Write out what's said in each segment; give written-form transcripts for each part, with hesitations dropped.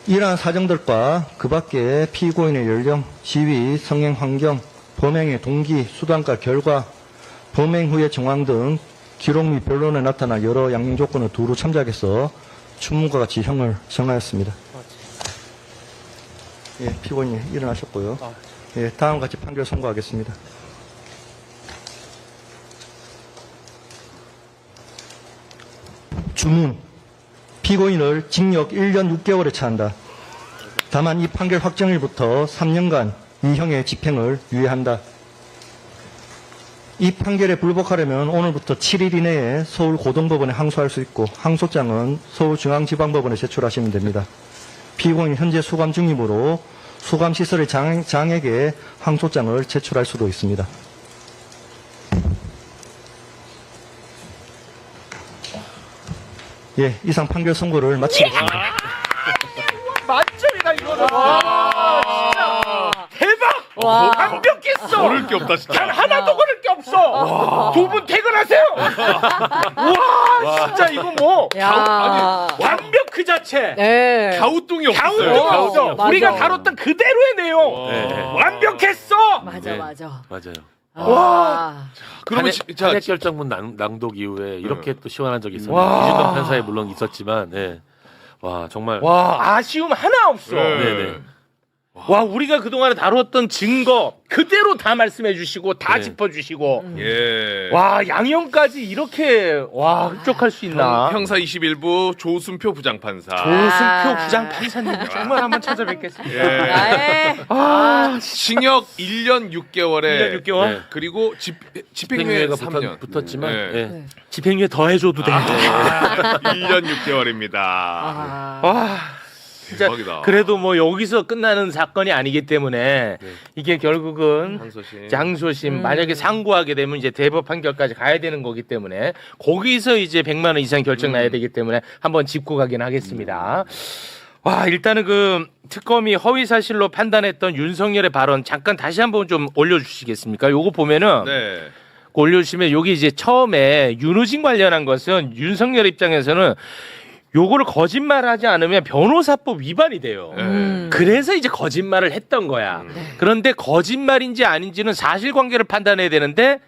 이러한 사정들과 그 밖에 피고인의 연령, 지위, 성행 환경, 범행의 동기, 수단과 결과, 범행 후의 정황 등 기록 및 변론에 나타난 여러 양형 조건을 두루 참작해서 추문과 같이 형을 정하였습니다. 예, 피고인이 일어나셨고요. 예, 다음과 같이 판결 선고하겠습니다. 주문. 피고인을 징역 1년 6개월에 처한다. 다만 이 판결 확정일부터 3년간 이 형의 집행을 유예한다. 이 판결에 불복하려면 오늘부터 7일 이내에 서울고등법원에 항소할 수 있고 항소장은 서울중앙지방법원에 제출하시면 됩니다. 피고인 현재 수감 중이므로 수감시설의 장에게 항소장을 제출할 수도 있습니다. 예, 이상 판결 선고를 마치겠습니다. 만점이다 이거는. 진짜 대박. 완벽했어. 모를 게 없다 진짜. 단 하나도 그럴 게 없어. 두 분 퇴근하세요. 와 진짜 이거 뭐 완벽 그 자체. 네. 갸우뚱이 없어요. 갸우뚱이 없어. 맞아. 우리가 다뤘던 그대로의 내용. 네. 완벽했어. 맞아, 네. 맞아. 맞아요. 와. 그러면 탄핵 결정문 낭독 이후에 이렇게 또 시원한 적이 있었는데 와. 이준동 판사에 물론 있었지만, 네. 와 정말. 와 아쉬움 하나 없어. 네네. 와 우리가 그동안에 다뤘던 증거 그대로 다 말씀해 주시고 다 네. 짚어주시고 예. 와 양형까지 이렇게 와 흡족할 수 있나. 형사 21부 조순표 부장판사. 조승표 부장판사님 정말 한번 찾아뵙겠습니다. 예. 네. 징역 1년 6개월에 1년 6개월? 네. 그리고 집행유예 집행유예가 3년. 붙었지만, 네. 예. 네. 집행유예 더 해줘도 돼. 1년 6개월입니다. 와 진짜 대박이다. 그래도 뭐 여기서 끝나는 사건이 아니기 때문에 이게 결국은 항소심. 장소심 만약에 상고하게 되면 이제 대법 판결까지 가야 되는 거기 때문에 거기서 이제 100만 원 이상 결정 나야 되기 때문에 한번 짚고 가긴 하겠습니다. 와 일단은 그 특검이 허위 사실로 판단했던 윤석열의 발언 잠깐 다시 한번 좀 올려주시겠습니까? 요거 보면은 네. 올려주시면 여기 이제 처음에 윤우진 관련한 것은 윤석열 입장에서는 요거를 거짓말하지 않으면 변호사법 위반이 돼요. 그래서 이제 거짓말을 했던 거야. 그런데 거짓말인지 아닌지는 사실관계를 판단해야 되는데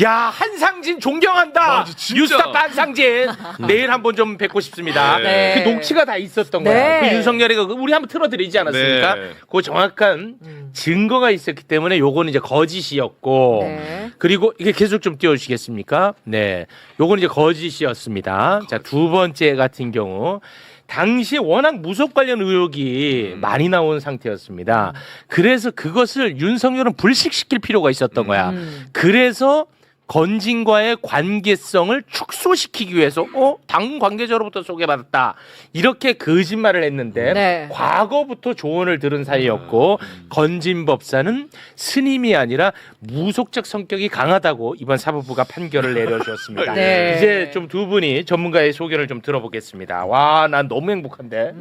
야 한상진 존경한다. 맞아, 진짜. 뉴스타파 한상진 내일 한번 좀 뵙고 싶습니다. 네. 그 녹취가 다 있었던 네. 거야. 그 윤석열이 우리 한번 틀어드리지 않았습니까? 네. 그 정확한 증거가 있었기 때문에 요거는 이제 거짓이었고 네. 그리고 이게 계속 좀 띄워주시겠습니까? 네, 요건 이제 거짓이었습니다. 자, 두 번째 같은 경우 당시에 워낙 무속 관련 의혹이 많이 나온 상태였습니다. 그래서 그것을 윤석열은 불식시킬 필요가 있었던 거야. 그래서 건진과의 관계성을 축소시키기 위해서 당 관계자로부터 소개받았다 이렇게 거짓말을 했는데 네. 과거부터 조언을 들은 사이였고 건진 법사는 스님이 아니라 무속적 성격이 강하다고 이번 사법부가 판결을 내려주었습니다. 네. 이제 좀 두 분이 전문가의 소견을 좀 들어보겠습니다. 와, 난 너무 행복한데.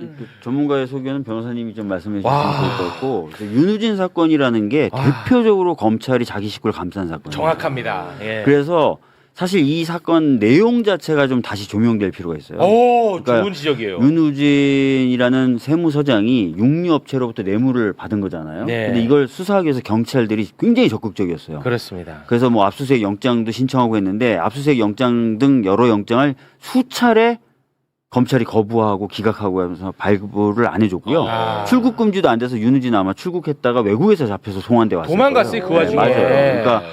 전문가의 소견은 변호사님이 좀 말씀해 와. 주시면 좋을 것 같고 윤우진 사건이라는 게 대표적으로 검찰이 자기 식구를 감싼 사건이에요. 정확합니다. 예. 그래서 사실 이 사건 내용 자체가 좀 다시 조명될 필요가 있어요. 오, 그러니까 좋은 지적이에요. 윤우진이라는 세무서장이 육류업체로부터 뇌물을 받은 거잖아요. 네. 근데 이걸 수사하기 위해서 경찰들이 굉장히 적극적이었어요. 그렇습니다. 그래서 뭐 압수수색 영장도 신청하고 했는데 압수수색 영장 등 여러 영장을 수차례 검찰이 거부하고 기각하고 하면서 발부를 안 해줬고요. 아. 출국 금지도 안 돼서 윤우진 아마 출국했다가 외국에서 잡혀서 송환돼 왔어요. 도망갔어요, 그 와중에. 맞아요. 그러니까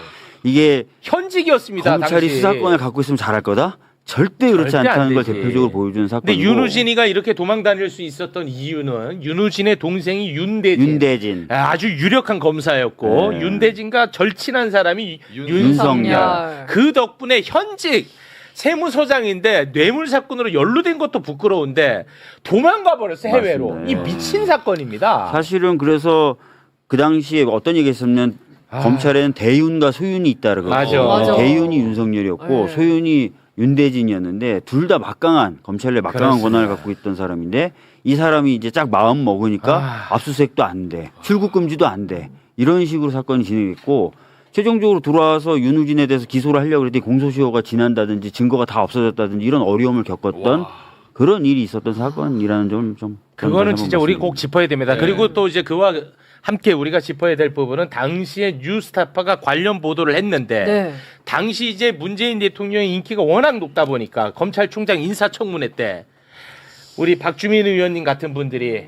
이게 현직이었습니다. 검찰이 당시. 수사권을 갖고 있으면 잘할 거다? 절대 그렇지 절대 안 않다는 걸 되지. 대표적으로 보여주는 근데 사건이고. 윤우진이가 이렇게 도망 다닐 수 있었던 이유는 윤우진의 동생이 윤대진. 아주 유력한 검사였고 네. 윤대진과 절친한 사람이 윤석열. 윤석열. 그 덕분에 현직 세무서장인데 뇌물 사건으로 연루된 것도 부끄러운데 도망가 버렸어 해외로. 맞습니다. 이 미친 사건입니다. 사실은 그래서 그 당시에 어떤 얘기가 있었냐면 검찰에는 대윤과 소윤이 있다 그러거든요. 맞아. 대윤이 윤석열이었고 네. 소윤이 윤대진이었는데 둘 다 막강한 검찰 내 막강한 그렇습니다. 권한을 갖고 있던 사람인데 이 사람이 이제 딱 마음 먹으니까 압수수색도 안 돼, 출국 금지도 안 돼, 이런 식으로 사건이 진행했고 최종적으로 들어와서 윤우진에 대해서 기소를 하려고 그랬더니 공소시효가 지난다든지 증거가 다 없어졌다든지 이런 어려움을 겪었던 그런 일이 있었던 사건이라는 점 좀 그거는 진짜 우리 꼭 짚어야 됩니다. 네. 그리고 또 이제 그와 함께 우리가 짚어야 될 부분은 당시에 뉴스타파가 관련 보도를 했는데 네. 당시 이제 문재인 대통령의 인기가 워낙 높다 보니까 검찰총장 인사청문회 때 우리 박주민 의원님 같은 분들이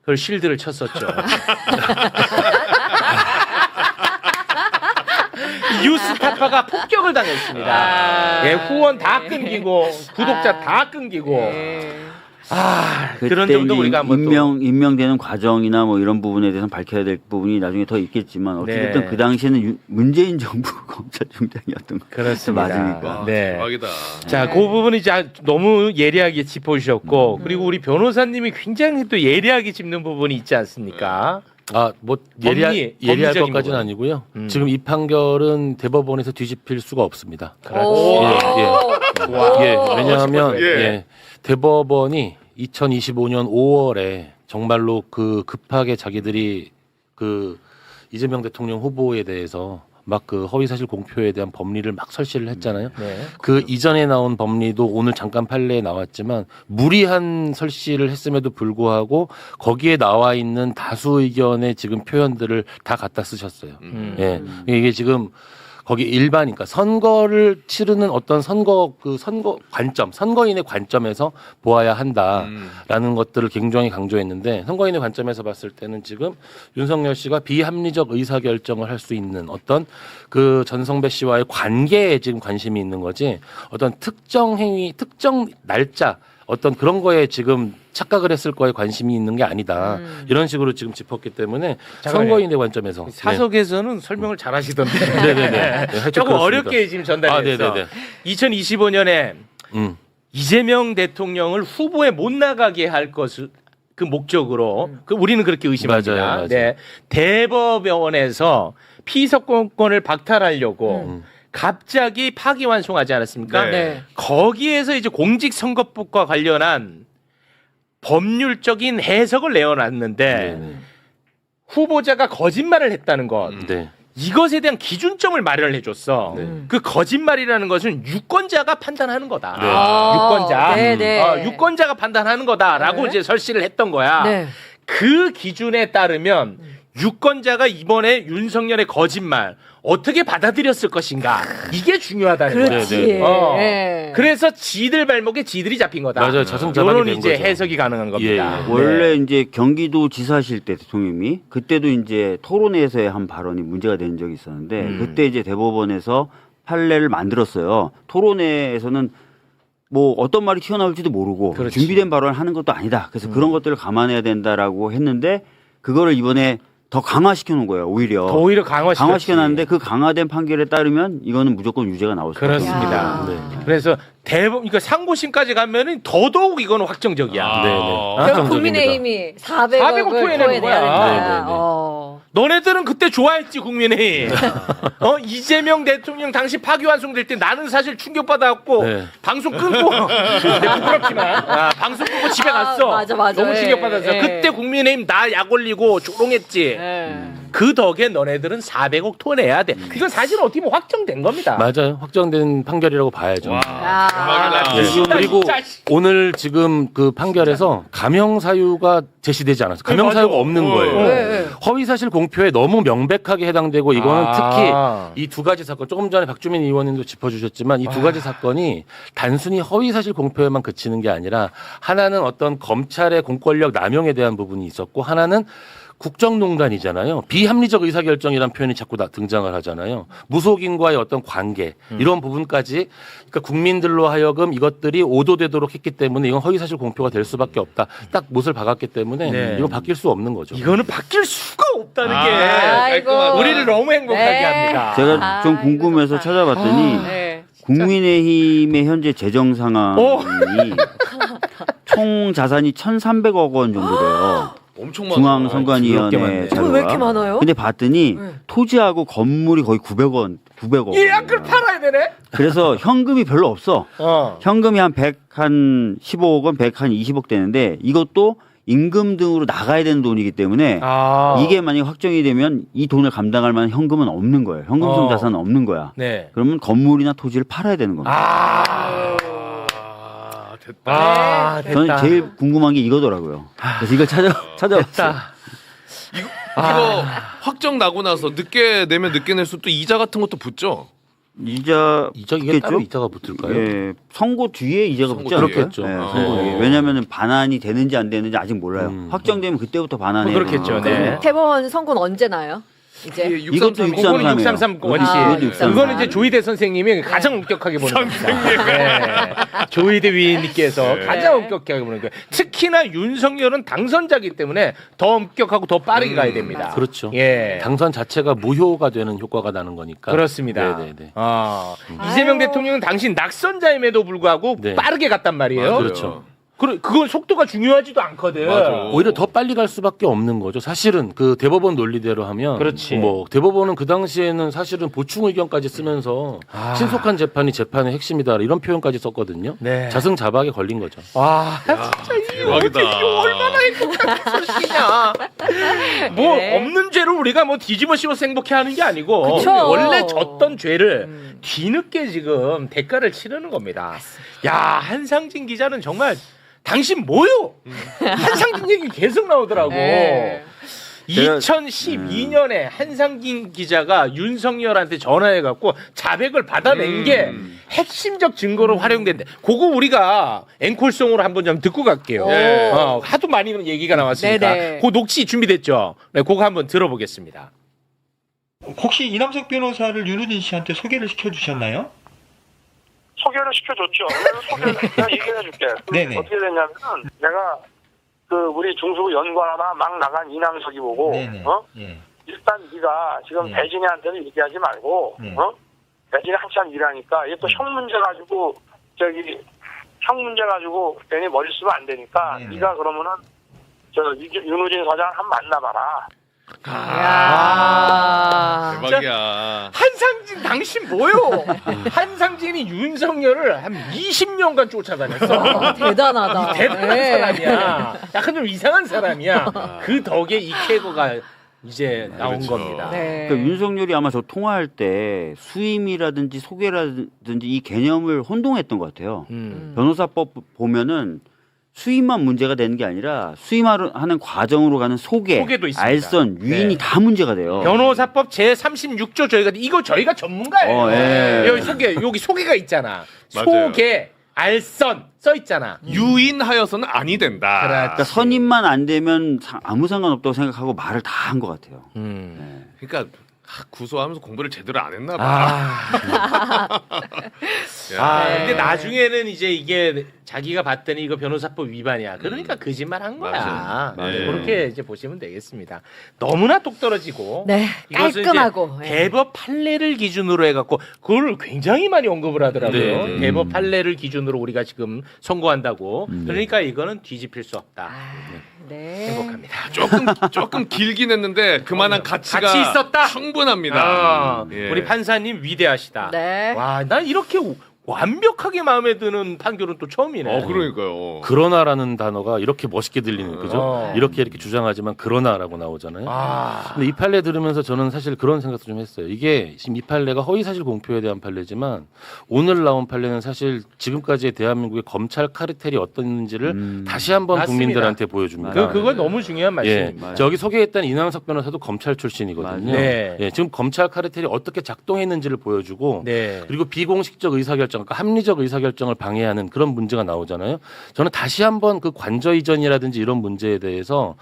그걸 실드를 쳤었죠. 뉴스타파가 폭격을 당했습니다. 후원 다 끊기고 구독자 다 끊기고 그런 점도 우리가 한번 임명되는 과정이나 뭐 이런 부분에 대해서 밝혀야 될 부분이 나중에 더 있겠지만 어쨌든 네. 그 당시에는 문재인 정부 검찰총장이었던 거 그렇습니다. 맞으니까. 네. 대박이다. 자, 그 부분이 이제 너무 예리하게 짚어주셨고 그리고 우리 변호사님이 굉장히 또 예리하게 짚는 부분이 있지 않습니까? 뭐 법리, 예리할 법리적인 것까지는 부분. 아니고요. 지금 이 판결은 대법원에서 뒤집힐 수가 없습니다. 오. 왜냐하면 예. 대법원이 2025년 5월에 정말로 그 급하게 자기들이 그 이재명 대통령 후보에 대해서 막 그 허위사실 공표에 대한 법리를 막 설치를 했잖아요. 네. 그 이전에 나온 법리도 오늘 잠깐 판례에 나왔지만 무리한 설치를 했음에도 불구하고 거기에 나와 있는 다수 의견의 지금 표현들을 다 갖다 쓰셨어요. 예. 이게 지금 거기 일반, 그러니까 선거를 치르는 어떤 선거 관점, 선거인의 관점에서 보아야 한다라는 것들을 굉장히 강조했는데 선거인의 관점에서 봤을 때는 지금 윤석열 씨가 비합리적 의사결정을 할 수 있는 어떤 그 전성배 씨와의 관계에 지금 관심이 있는 거지 어떤 특정 행위, 특정 날짜 어떤 그런 거에 지금 착각을 했을 거에 관심이 있는 게 아니다. 이런 식으로 지금 짚었기 때문에 잠깐만요. 선거인의 관점에서 사석에서는 설명을 잘 하시던데. 네네네. 조금 그렇습니다. 어렵게 지금 전달했어. 네네네. 2025년에 음. 이재명 대통령을 후보에 못 나가게 할 것을 그 목적으로 우리는 그렇게 의심합니다. 맞아요. 네. 대법원에서 피선거권을 박탈하려고 갑자기 파기환송하지 않았습니까? 네. 네. 거기에서 이제 공직선거법과 관련한 법률적인 해석을 내어놨는데 네네. 후보자가 거짓말을 했다는 것 네. 이것에 대한 기준점을 마련을 해줬어. 그 거짓말이라는 것은 유권자가 판단하는 거다. 네. 유권자, 네, 네. 유권자가 판단하는 거다라고 네. 이제 설치를 했던 거야. 네. 그 기준에 따르면 유권자가 이번에 윤석열의 거짓말 어떻게 받아들였을 것인가 이게 중요하다는 거야. 그렇지. 네, 네. 그래서 지들 발목에 지들이 잡힌 거다. 맞아요. 자승자박이 이런 된 이제 거죠. 해석이 가능한 겁니다. 예, 예. 원래 이제 경기도 지사실 때 대통령이 그때도 이제 토론회에서의 한 발언이 문제가 된 적이 있었는데 그때 이제 대법원에서 판례를 만들었어요. 토론회에서는 뭐 어떤 말이 튀어나올지도 모르고 그렇지. 준비된 발언을 하는 것도 아니다. 그래서 그런 것들을 감안해야 된다라고 했는데 그거를 이번에 더 강화시켜 놓은 거예요. 오히려 더 오히려 강화시켜 놨는데 그 강화된 판결에 따르면 이거는 무조건 유죄가 나올 수밖에 그렇습니다. 없습니다. 네. 그래서 그러니까 상고심까지 가면은 더더욱 이거는 확정적이야. 네네. 결국 국민의힘이 400억을 400억 토해내는 거야. 된다. 네네네. 너네들은 그때 좋아했지 국민의힘. 이재명 대통령 당시 파기환송될 때 나는 사실 충격받아갖고 네. 방송 끊고 부끄럽지만 방송 끊고 집에 갔어. 맞아, 맞아. 너무 예, 충격받았어. 예. 그때 국민의힘 나 약 올리고 조롱했지. 네. 그 덕에 너네들은 400억 토해내야 돼. 이건 사실 어떻게 보면 확정된 겁니다. 맞아요. 확정된 판결이라고 봐야죠. 와. 아. 대박이다. 네. 진짜, 그리고 진짜. 오늘 지금 그 판결에서 감형 사유가 제시되지 않았어요. 감형 맞아. 사유가 없는 거예요. 네. 허위 사실 공표에 너무 명백하게 해당되고 이거는 특히 이 두 가지 사건 조금 전에 박주민 의원님도 짚어주셨지만 이 두 가지 사건이 단순히 허위 사실 공표에만 그치는 게 아니라 하나는 어떤 검찰의 공권력 남용에 대한 부분이 있었고 하나는 국정농단이잖아요. 비합리적 의사결정이라는 표현이 자꾸 등장을 하잖아요. 무속인과의 어떤 관계 이런 부분까지 그러니까 국민들로 하여금 이것들이 오도되도록 했기 때문에 이건 허위사실 공표가 될 수밖에 없다. 딱 못을 박았기 때문에 네. 이건 바뀔 수 없는 거죠. 이거는 바뀔 수가 없다는 게 아이고. 우리를 너무 행복하게 네. 합니다. 제가 좀 궁금해서 찾아봤더니 네. 국민의힘의 현재 재정 상황이 총 자산이 1,300억 원 정도 돼요. 엄청 많아. 중앙선관위원회 많네. 왜 자료가. 이렇게 많아요? 근데 봤더니 토지하고 건물이 거의 900원. 이 약을 팔아야 되네. 그래서 현금이 별로 없어. 현금이 한 15억 원, 120억 되는데 이것도 임금 등으로 나가야 되는 돈이기 때문에 이게 만약 확정이 되면 이 돈을 감당할 만한 현금은 없는 거예요. 현금성 자산은 없는 거야. 네. 그러면 건물이나 토지를 팔아야 되는 겁니다. 됐다. 아, 됐다. 저는 제일 궁금한 게 이거더라고요. 그래서 이걸 찾아봤어요. 됐다. 이거 확정 나고 나서 늦게 내면 늦게 낼수록 또 이자 같은 것도 붙죠. 이자 이게 따로 이자가 붙을까요? 예, 선고 뒤에 이자가 선고 붙지 뒤에? 않을까요? 그렇겠죠. 예, 아. 선고 뒤에. 왜냐하면 반환이 되는지 안 되는지 아직 몰라요. 확정되면 그때부터 반환해야 그렇겠죠. 되니까. 네. 대법원 선고는 언제 나요? 이제 이것도 633. 그거는 633 633 원칙. 아, 이것도 633. 그거는 이제 조희대 선생님이 가장 엄격하게 보는 겁니다. 네. 조희대 위원님께서 네. 가장 엄격하게 보는 거예요. 특히나 윤석열은 당선자이기 때문에 더 엄격하고 더 빠르게 가야 됩니다. 그렇죠. 예. 당선 자체가 무효가 되는 효과가 나는 거니까. 그렇습니다. 네네네. 이재명 아유. 대통령은 당신 낙선자임에도 불구하고 네. 빠르게 갔단 말이에요. 맞아요. 그렇죠. 그건 속도가 중요하지도 않거든. 맞아. 오히려 더 빨리 갈 수밖에 없는 거죠. 사실은 그 대법원 논리대로 하면 그렇지. 뭐 대법원은 그 당시에는 사실은 보충 의견까지 쓰면서 신속한 재판이 재판의 핵심이다 이런 표현까지 썼거든요. 네. 자승자박에 걸린 거죠. 와, 대박이다. 얼마나 행복한 소식이냐. 뭐 네. 없는 죄를 우리가 뭐 뒤집어 씌워서 행복해하는 게 아니고 그쵸. 원래 졌던 죄를 뒤늦게 지금 대가를 치르는 겁니다. 야, 한상진 기자는 정말 당신 뭐요? 한상진 얘기 계속 나오더라고. 네. 2012년에 한상진 기자가 윤석열한테 전화해갖고 자백을 받아낸 게 핵심적 증거로 활용된대. 그거 우리가 앵콜송으로 한번 좀 듣고 갈게요. 네. 하도 많이 얘기가 나왔으니까. 네네. 그 녹취 준비됐죠? 네, 그거 한번 들어보겠습니다. 혹시 이남석 변호사를 윤우진 씨한테 소개를 시켜주셨나요? 소개를 시켜줬죠. 소개를 내가 얘기해줄게. 네네. 어떻게 됐냐면 내가 그 우리 중수부 연구하나 막 나간 이남석이 보고 예. 일단 네가 지금 예. 배진이한테는 얘기하지 말고 예. 배진이 한참 일하니까 얘 또 형 문제 가지고 형 문제 가지고 괜히 머리 쓰면 안 되니까 네네. 네가 그러면은 윤우진 사장 한 만나봐라. 야. 대박이야. 한상진 당신 뭐요? 한상진이 윤석열을 한 20년간 쫓아다녔어. 대단하다. 대단한 네. 사람이야. 약간 좀 이상한 사람이야. 그 덕에 이 캐거가 이제 나온 그렇죠. 겁니다. 네. 그러니까 윤석열이 아마 저 통화할 때 수임이라든지 소개라든지 이 개념을 혼동했던 것 같아요. 변호사법 보면은 수임만 문제가 되는 게 아니라 수임하는 과정으로 가는 소개도 있습니다. 알선, 유인이 네. 다 문제가 돼요. 변호사법 제36조 저희가 전문가예요. 예. 여기 소개가 있잖아. 맞아요. 소개, 알선 써 있잖아. 유인하여서는 아니 된다. 그러니까 선임만 안 되면 아무 상관없다고 생각하고 말을 다 한 것 같아요. 그러니까 구소하면서 공부를 제대로 안 했나 봐. 근데 나중에는 이제 이게 자기가 봤더니 이거 변호사법 위반이야. 그러니까 거짓말한 거야. 맞아요. 네, 맞아요. 그렇게 이제 보시면 되겠습니다. 너무나 똑떨어지고. 네, 이것은 깔끔하고. 이제 대법 판례를 기준으로 해갖고 그걸 굉장히 많이 언급을 하더라고요. 네, 네. 대법 판례를 기준으로 우리가 지금 선고한다고. 그러니까 이거는 뒤집힐 수 없다. 네. 행복합니다. 조금 길긴 했는데 그만한 가치가 가치 있었다? 충분합니다. 아, 예. 우리 판사님 위대하시다. 네. 와, 난 이렇게 완벽하게 마음에 드는 판결은 또 처음이네. 그러니까요. 그러나라는 단어가 이렇게 멋있게 들리는 그죠? 이렇게 주장하지만 그러나라고 나오잖아요. 아, 근데 이 판례 들으면서 저는 사실 그런 생각도 좀 했어요. 이게 지금 이 판례가 허위사실 공표에 대한 판례지만 오늘 나온 판례는 사실 지금까지의 대한민국의 검찰 카르텔이 어떤지를 다시 한번 맞습니다. 국민들한테 보여줍니다. 그거 너무 중요한 예, 말씀입니다. 저기 소개했던 이남석 변호사도 검찰 출신이거든요. 맞아요. 네. 예, 지금 검찰 카르텔이 어떻게 작동했는지를 보여주고 네. 그리고 비공식적 의사결정, 그러니까 합리적 의사결정을 방해하는 그런 문제가 나오잖아요. 저는 다시 한번 그 관저 이전이라든지 이런 문제에 대해서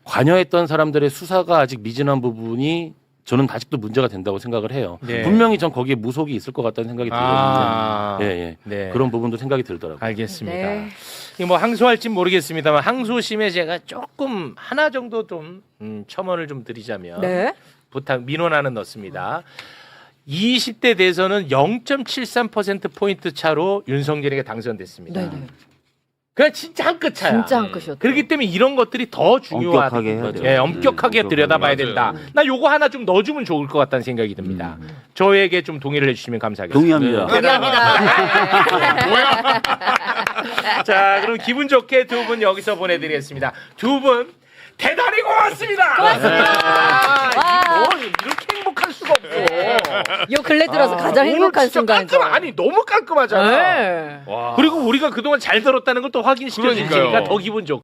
관여했던 사람들의 수사가 아직 미진한 부분이 저는 아직도 문제가 된다고 생각을 해요. 네. 분명히 전 거기에 무속이 있을 것 같다는 생각이 들거든요. 아, 예, 예. 네. 그런 부분도 생각이 들더라고요. 알겠습니다. 네. 이거 뭐 항소할진 모르겠습니다만 항소심에 제가 조금 하나 정도 좀 첨언을 좀 드리자면 네. 부탁 민원하는 넣습니다. 20대 대선은 0.73% 차로 윤석열에게 당선됐습니다. 네. 네. 그냥 진짜 한 끗 차야. 진짜 한 끗이었죠. 그렇기 때문에 이런 것들이 더 중요하다. 엄격하게 해야 돼요. 예, 엄격하게 들여다봐야 맞아요. 된다. 나 요거 하나 좀 넣어주면 좋을 것 같다는 생각이 듭니다. 저에게 좀 동의를 해주시면 감사하겠습니다. 동의합니다. 동의합니다. 자, 그럼 기분 좋게 두 분 여기서 보내드리겠습니다. 두 분 대단히 고맙습니다. 와. 이렇게 행복할 수가 없어. 요 근래 들어서 가장 오늘 행복한 진짜 순간이죠. 아니 너무 깔끔하잖아. 네. 그리고 우리가 그동안 잘 들었다는 걸 또 확인시켜 주니까 그러니까요. 더 기분 좋고.